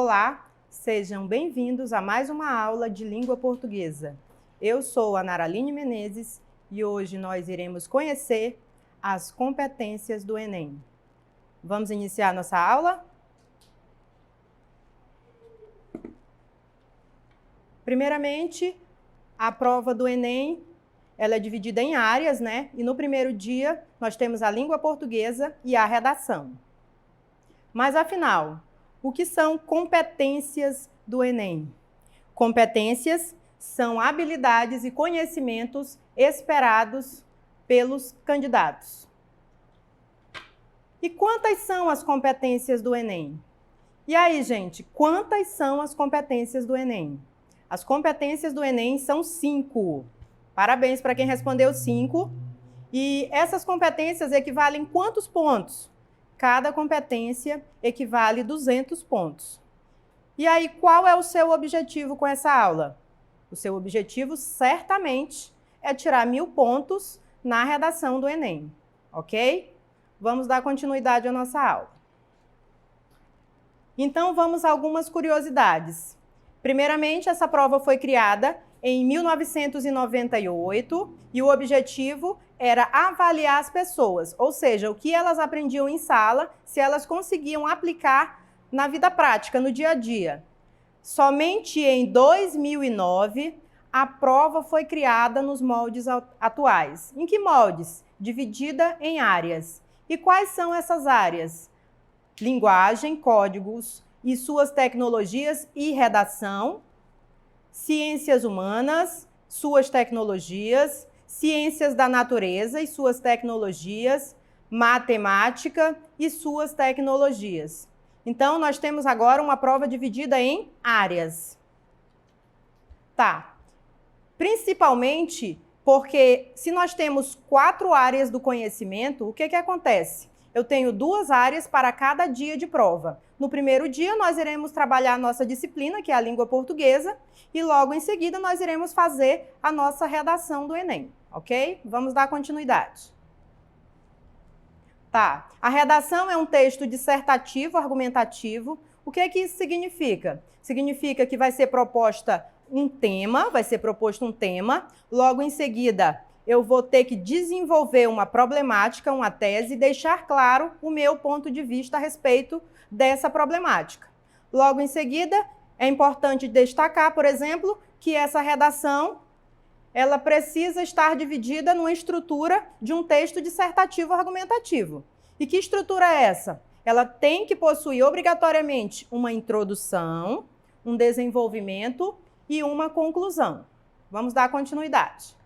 Olá, sejam bem-vindos a mais uma aula de língua portuguesa. Eu sou a Naraline Menezes e hoje nós iremos conhecer as competências do Enem. Vamos iniciar nossa aula? Primeiramente, a prova do Enem, ela é dividida em áreas, né? E no primeiro dia, nós temos a língua portuguesa e a redação. Mas, afinal, o que são competências do Enem? Competências são habilidades e conhecimentos esperados pelos candidatos. E quantas são as competências do Enem? E aí, gente, quantas são as competências do Enem? As competências do Enem são 5. Parabéns para quem respondeu 5. E essas competências equivalem quantos pontos? Cada competência equivale 200 pontos. E aí, qual é o seu objetivo com essa aula? O seu objetivo, certamente, é tirar 1000 pontos na redação do Enem, ok? Vamos dar continuidade à nossa aula. Então, vamos a algumas curiosidades. Primeiramente, essa prova foi criada em 1998 e o objetivo era avaliar as pessoas, ou seja, o que elas aprendiam em sala, se elas conseguiam aplicar na vida prática, no dia a dia. Somente em 2009, a prova foi criada nos moldes atuais. Em que moldes? Dividida em áreas. E quais são essas áreas? Linguagem, códigos e suas tecnologias e redação, ciências humanas, suas tecnologias, ciências da natureza e suas tecnologias, matemática e suas tecnologias. Então, nós temos agora uma prova dividida em áreas. Tá. Principalmente porque se nós temos 4 áreas do conhecimento, o que acontece? Eu tenho 2 áreas para cada dia de prova. No primeiro dia, nós iremos trabalhar a nossa disciplina, que é a língua portuguesa, e logo em seguida nós iremos fazer a nossa redação do Enem, ok? Vamos dar continuidade. Tá. A redação é um texto dissertativo, argumentativo. O que isso significa? Significa que vai ser proposto um tema, logo em seguida eu vou ter que desenvolver uma problemática, uma tese, e deixar claro o meu ponto de vista a respeito dessa problemática. Logo em seguida, é importante destacar, por exemplo, que essa redação ela precisa estar dividida numa estrutura de um texto dissertativo argumentativo. E que estrutura é essa? Ela tem que possuir obrigatoriamente uma introdução, um desenvolvimento e uma conclusão. Vamos dar continuidade.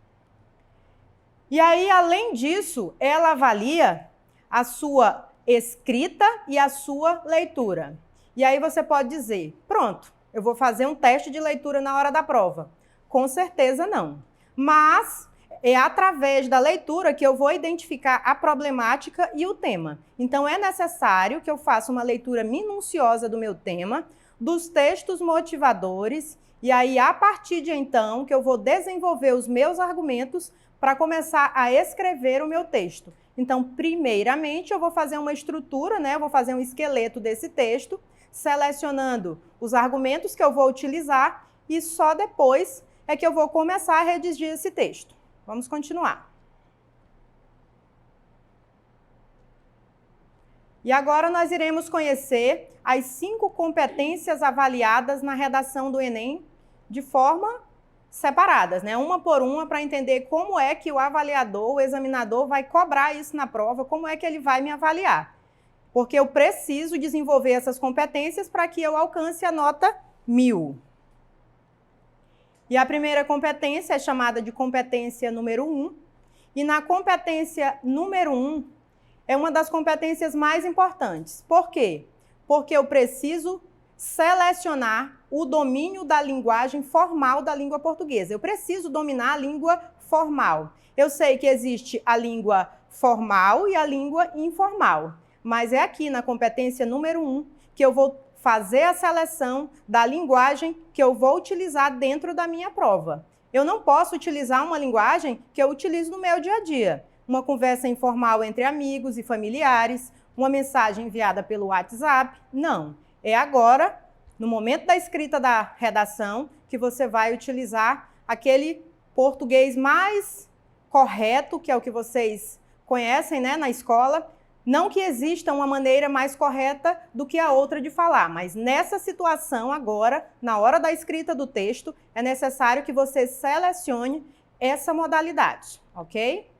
E aí, além disso, ela avalia a sua escrita e a sua leitura. E aí você pode dizer, pronto, eu vou fazer um teste de leitura na hora da prova. Com certeza não. Mas é através da leitura que eu vou identificar a problemática e o tema. Então, é necessário que eu faça uma leitura minuciosa do meu tema, dos textos motivadores, e aí, a partir de então, que eu vou desenvolver os meus argumentos para começar a escrever o meu texto. Então, primeiramente, eu vou fazer uma estrutura, né? Eu vou fazer um esqueleto desse texto, selecionando os argumentos que eu vou utilizar e só depois é que eu vou começar a redigir esse texto. Vamos continuar. E agora nós iremos conhecer as 5 competências avaliadas na redação do Enem de forma separadas, né? Uma por uma, para entender como é que o avaliador, o examinador, vai cobrar isso na prova, como é que ele vai me avaliar. Porque eu preciso desenvolver essas competências para que eu alcance a nota 1000. E a primeira competência é chamada de competência número 1. E na competência número 1, é uma das competências mais importantes. Por quê? Porque eu preciso selecionar o domínio da linguagem formal da língua portuguesa. Eu preciso dominar a língua formal. Eu sei que existe a língua formal e a língua informal, mas é aqui na competência número 1 que eu vou fazer a seleção da linguagem que eu vou utilizar dentro da minha prova. Eu não posso utilizar uma linguagem que eu utilizo no meu dia a dia. Uma conversa informal entre amigos e familiares, uma mensagem enviada pelo WhatsApp. Não. É agora no momento da escrita da redação, que você vai utilizar aquele português mais correto, que é o que vocês conhecem, né, na escola. Não que exista uma maneira mais correta do que a outra de falar, mas nessa situação agora, na hora da escrita do texto, é necessário que você selecione essa modalidade, ok?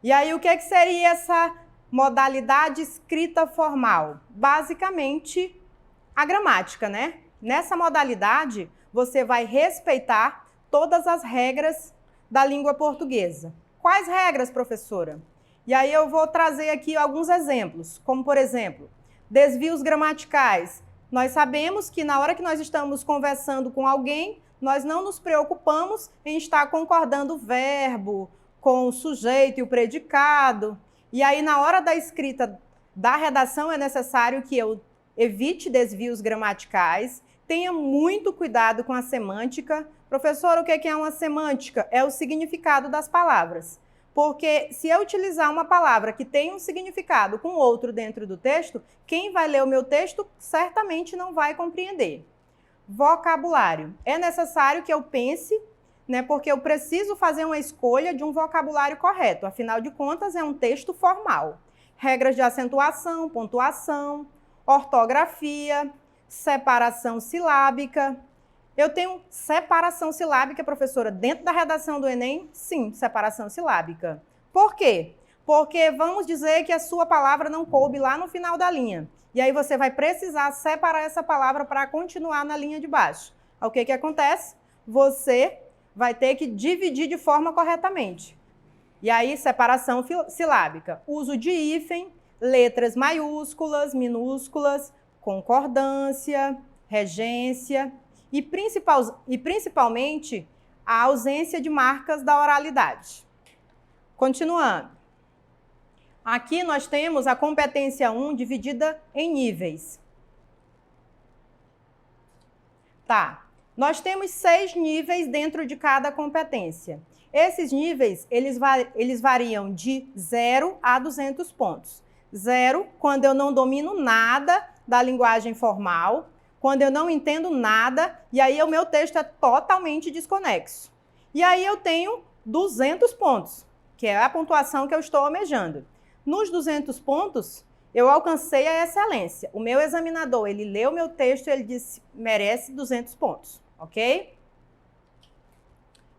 E aí, o que seria essa modalidade escrita formal? Basicamente, a gramática, né? Nessa modalidade, você vai respeitar todas as regras da língua portuguesa. Quais regras, professora? E aí eu vou trazer aqui alguns exemplos, como por exemplo, desvios gramaticais. Nós sabemos que na hora que nós estamos conversando com alguém, nós não nos preocupamos em estar concordando o verbo com o sujeito e o predicado. E aí na hora da escrita da redação é necessário que eu evite desvios gramaticais, tenha muito cuidado com a semântica. Professora, o que é uma semântica? É o significado das palavras. Porque se eu utilizar uma palavra que tem um significado com outro dentro do texto, quem vai ler o meu texto certamente não vai compreender. Vocabulário. É necessário que eu pense, né, porque eu preciso fazer uma escolha de um vocabulário correto. Afinal de contas, é um texto formal. Regras de acentuação, pontuação, ortografia, separação silábica. Eu tenho separação silábica, professora, dentro da redação do Enem? Sim, separação silábica. Por quê? Porque vamos dizer que a sua palavra não coube lá no final da linha. E aí você vai precisar separar essa palavra para continuar na linha de baixo. O que acontece? Você vai ter que dividir de forma corretamente. E aí, separação silábica. Uso de hífen, letras maiúsculas, minúsculas, concordância, regência e principalmente a ausência de marcas da oralidade. Continuando. Aqui nós temos a competência 1 dividida em níveis. Tá. Nós temos 6 níveis dentro de cada competência. Esses níveis, eles variam de 0 a 200 pontos. 0, quando eu não domino nada da linguagem formal, quando eu não entendo nada, e aí o meu texto é totalmente desconexo. E aí eu tenho 200 pontos, que é a pontuação que eu estou almejando. Nos 200 pontos, eu alcancei a excelência. O meu examinador, ele leu o meu texto e ele disse, merece 200 pontos, ok?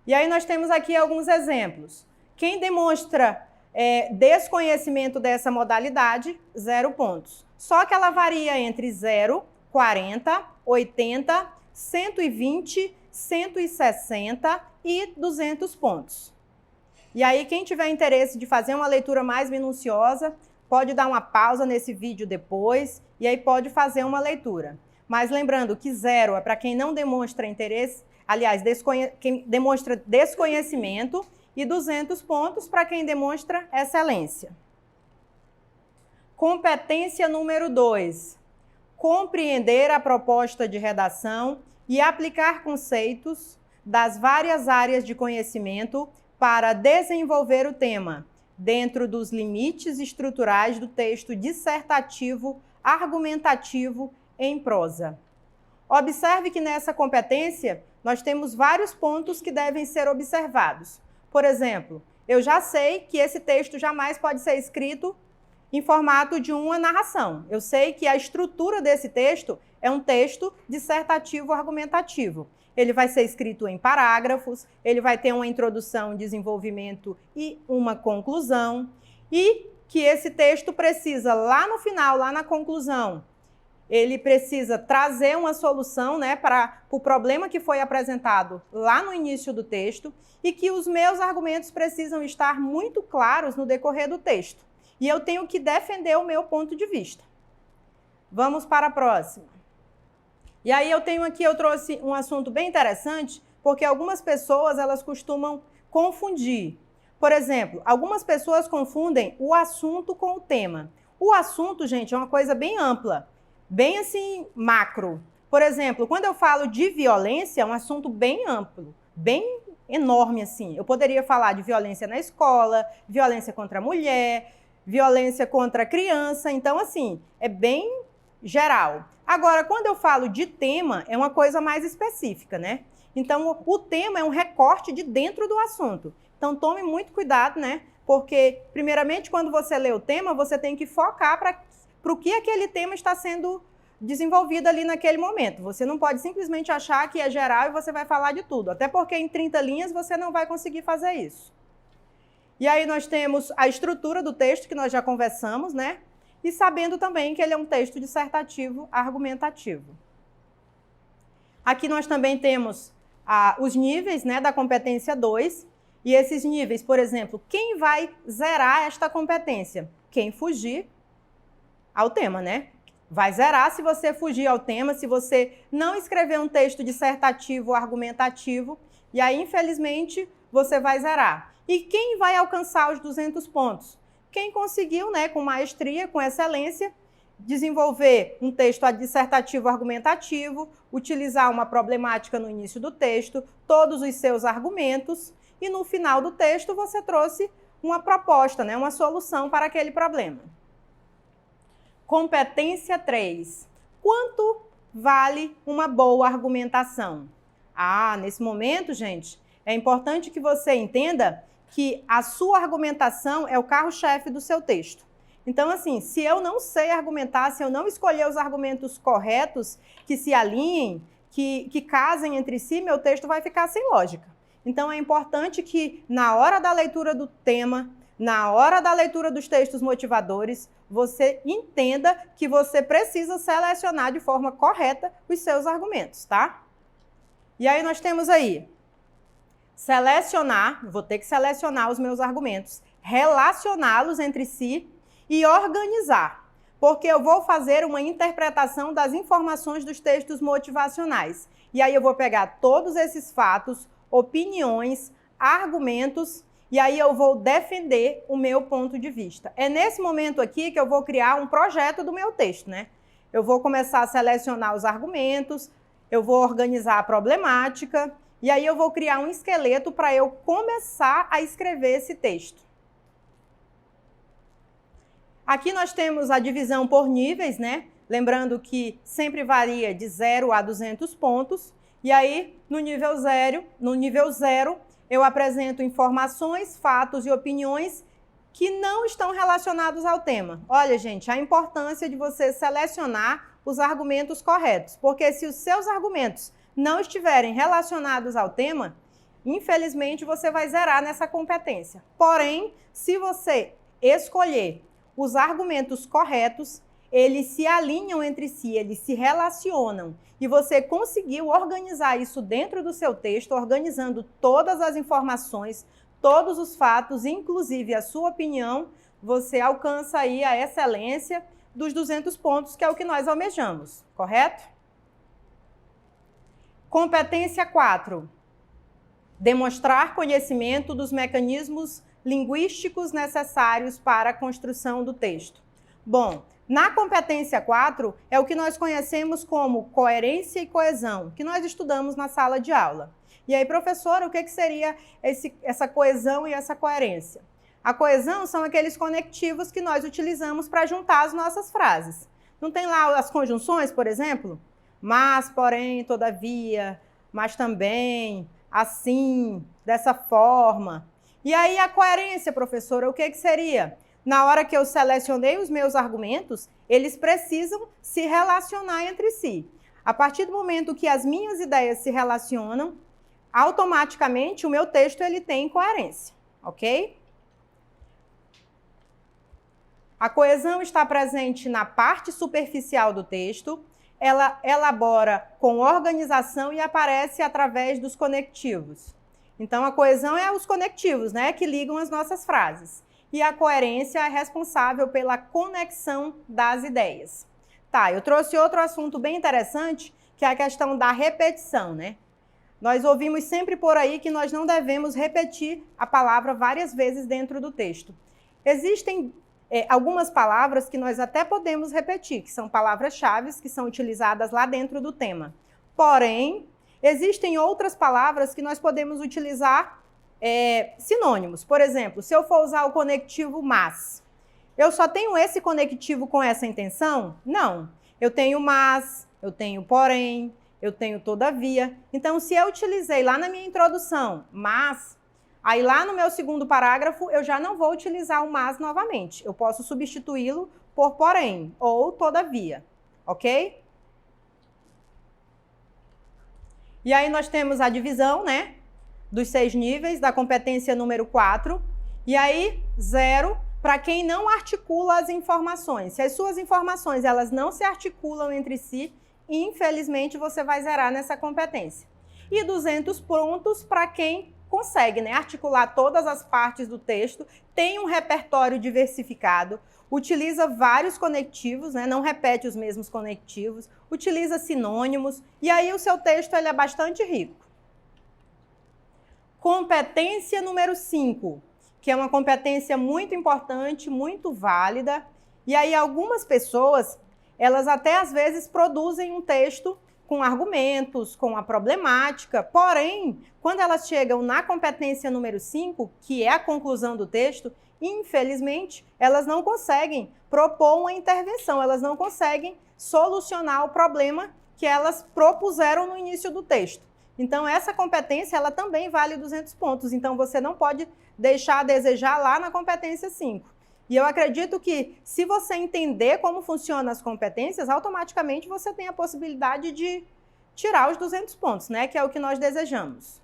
E aí nós temos aqui alguns exemplos. Quem demonstra desconhecimento dessa modalidade, 0 pontos. Só que ela varia entre 0, 40, 80, 120, 160 e 200 pontos. E aí, quem tiver interesse de fazer uma leitura mais minuciosa, pode dar uma pausa nesse vídeo depois e aí pode fazer uma leitura. Mas lembrando que 0 é para quem não demonstra interesse, aliás, quem demonstra desconhecimento, e 200 pontos para quem demonstra excelência. Competência número 2. Compreender a proposta de redação e aplicar conceitos das várias áreas de conhecimento para desenvolver o tema, dentro dos limites estruturais do texto dissertativo, argumentativo em prosa. Observe que nessa competência nós temos vários pontos que devem ser observados. Por exemplo, eu já sei que esse texto jamais pode ser escrito em formato de uma narração. Eu sei que a estrutura desse texto é um texto dissertativo argumentativo. Ele vai ser escrito em parágrafos, ele vai ter uma introdução, desenvolvimento e uma conclusão. E que esse texto precisa, lá no final, lá na conclusão, ele precisa trazer uma solução, né, para o problema que foi apresentado lá no início do texto e que os meus argumentos precisam estar muito claros no decorrer do texto. E eu tenho que defender o meu ponto de vista. Vamos para a próxima. E aí eu trouxe um assunto bem interessante, porque algumas pessoas, elas costumam confundir. Por exemplo, algumas pessoas confundem o assunto com o tema. O assunto, gente, é uma coisa bem ampla, bem assim, macro. Por exemplo, quando eu falo de violência, é um assunto bem amplo, bem enorme assim. Eu poderia falar de violência na escola, violência contra a mulher, violência contra a criança. Então, assim, é bem geral. Agora, quando eu falo de tema, é uma coisa mais específica, né? Então, o tema é um recorte de dentro do assunto. Então, tome muito cuidado, né? Porque, primeiramente, quando você lê o tema, você tem que focar para o que aquele tema está sendo desenvolvido ali naquele momento. Você não pode simplesmente achar que é geral e você vai falar de tudo. Até porque em 30 linhas você não vai conseguir fazer isso. E aí nós temos a estrutura do texto, que nós já conversamos, né? E sabendo também que ele é um texto dissertativo argumentativo. Aqui nós também temos os níveis, né, da competência 2. E esses níveis, por exemplo, quem vai zerar esta competência? Quem fugir ao tema, né? Vai zerar se você fugir ao tema, se você não escrever um texto dissertativo argumentativo, e aí, infelizmente, você vai zerar. E quem vai alcançar os 200 pontos? Quem conseguiu, né, com maestria, com excelência, desenvolver um texto dissertativo argumentativo, utilizar uma problemática no início do texto, todos os seus argumentos, e no final do texto você trouxe uma proposta, né, uma solução para aquele problema. Competência 3. Quanto vale uma boa argumentação? Nesse momento, gente, é importante que você entenda que a sua argumentação é o carro-chefe do seu texto. Então, assim, se eu não sei argumentar, se eu não escolher os argumentos corretos, que se alinhem, que casem entre si, meu texto vai ficar sem lógica. Então, é importante que, na hora da leitura do tema, na hora da leitura dos textos motivadores, você entenda que você precisa selecionar de forma correta os seus argumentos, tá? E aí nós temos aí selecionar, vou ter que selecionar os meus argumentos, relacioná-los entre si e organizar, porque eu vou fazer uma interpretação das informações dos textos motivacionais. E aí eu vou pegar todos esses fatos, opiniões, argumentos, e aí eu vou defender o meu ponto de vista. É nesse momento aqui que eu vou criar um projeto do meu texto, né? Eu vou começar a selecionar os argumentos, eu vou organizar a problemática, e aí eu vou criar um esqueleto para eu começar a escrever esse texto. Aqui nós temos a divisão por níveis, né? Lembrando que sempre varia de 0 a 200 pontos. E aí, no nível 0, eu apresento informações, fatos e opiniões que não estão relacionados ao tema. Olha, gente, a importância de você selecionar os argumentos corretos, porque se os seus argumentos não estiverem relacionados ao tema, infelizmente você vai zerar nessa competência. Porém, se você escolher os argumentos corretos, eles se alinham entre si, eles se relacionam, e você conseguiu organizar isso dentro do seu texto, organizando todas as informações, todos os fatos, inclusive a sua opinião, você alcança aí a excelência dos 200 pontos, que é o que nós almejamos, correto? Competência 4. Demonstrar conhecimento dos mecanismos linguísticos necessários para a construção do texto. Bom, na competência 4 é o que nós conhecemos como coerência e coesão, que nós estudamos na sala de aula. E aí, professora, o que seria essa coesão e essa coerência? A coesão são aqueles conectivos que nós utilizamos para juntar as nossas frases. Não tem lá as conjunções, por exemplo? Mas, porém, todavia, mas também, assim, dessa forma. E aí a coerência, professora, o que seria? Na hora que eu selecionei os meus argumentos, eles precisam se relacionar entre si. A partir do momento que as minhas ideias se relacionam, automaticamente o meu texto ele tem coerência, ok? A coesão está presente na parte superficial do texto, ela elabora com organização e aparece através dos conectivos. Então, a coesão é os conectivos, né, que ligam as nossas frases. E a coerência é responsável pela conexão das ideias. Tá, eu trouxe outro assunto bem interessante, que é a questão da repetição, né? Nós ouvimos sempre por aí que nós não devemos repetir a palavra várias vezes dentro do texto. Existem algumas palavras que nós até podemos repetir, que são palavras-chave que são utilizadas lá dentro do tema. Porém, existem outras palavras que nós podemos utilizar sinônimos. Por exemplo, se eu for usar o conectivo mas, eu só tenho esse conectivo com essa intenção? Não. Eu tenho mas, eu tenho porém, eu tenho todavia. Então, se eu utilizei lá na minha introdução mas, aí lá no meu segundo parágrafo eu já não vou utilizar o mas novamente. Eu posso substituí-lo por porém ou todavia, ok? E aí nós temos a divisão, né, dos 6 níveis da competência número 4. E aí, 0 para quem não articula as informações. Se as suas informações elas não se articulam entre si, infelizmente você vai zerar nessa competência. E 200 pontos para quem consegue, né, articular todas as partes do texto, tem um repertório diversificado, utiliza vários conectivos, né, não repete os mesmos conectivos, utiliza sinônimos, e aí o seu texto ele é bastante rico. Competência número 5, que é uma competência muito importante, muito válida, e aí algumas pessoas, elas até às vezes produzem um texto com argumentos, com a problemática, porém, quando elas chegam na competência número 5, que é a conclusão do texto, infelizmente, elas não conseguem propor uma intervenção, elas não conseguem solucionar o problema que elas propuseram no início do texto. Então, essa competência, ela também vale 200 pontos. Então, você não pode deixar a desejar lá na competência 5. E eu acredito que, se você entender como funcionam as competências, automaticamente você tem a possibilidade de tirar os 200 pontos, né? Que é o que nós desejamos.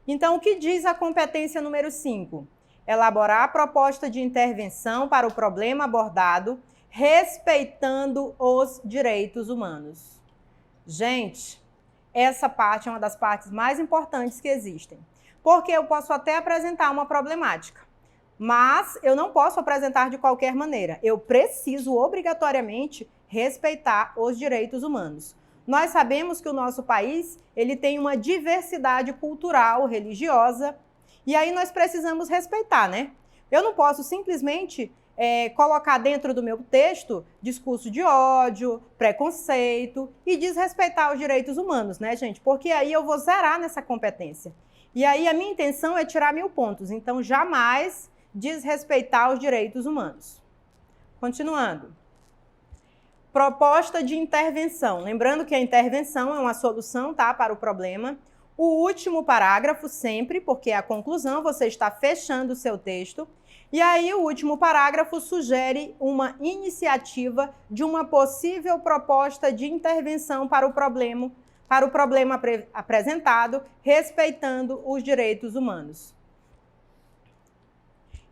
Então, o que diz a competência número 5? Elaborar a proposta de intervenção para o problema abordado, respeitando os direitos humanos. Gente, essa parte é uma das partes mais importantes que existem. Porque eu posso até apresentar uma problemática, mas eu não posso apresentar de qualquer maneira. Eu preciso, obrigatoriamente, respeitar os direitos humanos. Nós sabemos que o nosso país ele tem uma diversidade cultural, religiosa, e aí nós precisamos respeitar, né? Eu não posso simplesmente colocar dentro do meu texto discurso de ódio, preconceito e desrespeitar os direitos humanos, né, gente? Porque aí eu vou zerar nessa competência. E aí a minha intenção é tirar 1000 pontos, então jamais desrespeitar os direitos humanos. Continuando. Proposta de intervenção. Lembrando que a intervenção é uma solução, tá, para o problema. O último parágrafo sempre, porque é a conclusão, você está fechando o seu texto. E aí o último parágrafo sugere uma iniciativa de uma possível proposta de intervenção para o problema apresentado, respeitando os direitos humanos.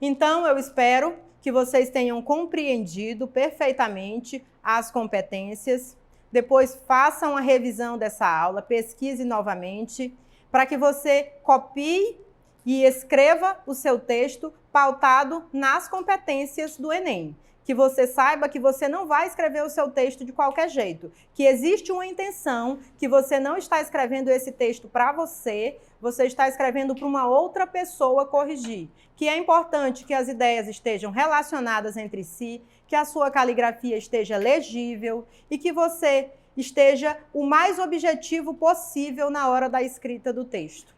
Então, eu espero que vocês tenham compreendido perfeitamente as competências. Depois façam a revisão dessa aula, pesquise novamente, para que você copie e escreva o seu texto pautado nas competências do Enem. Que você saiba que você não vai escrever o seu texto de qualquer jeito, que existe uma intenção, que você não está escrevendo esse texto para você está escrevendo para uma outra pessoa corrigir. Que é importante que as ideias estejam relacionadas entre si, que a sua caligrafia esteja legível e que você esteja o mais objetivo possível na hora da escrita do texto.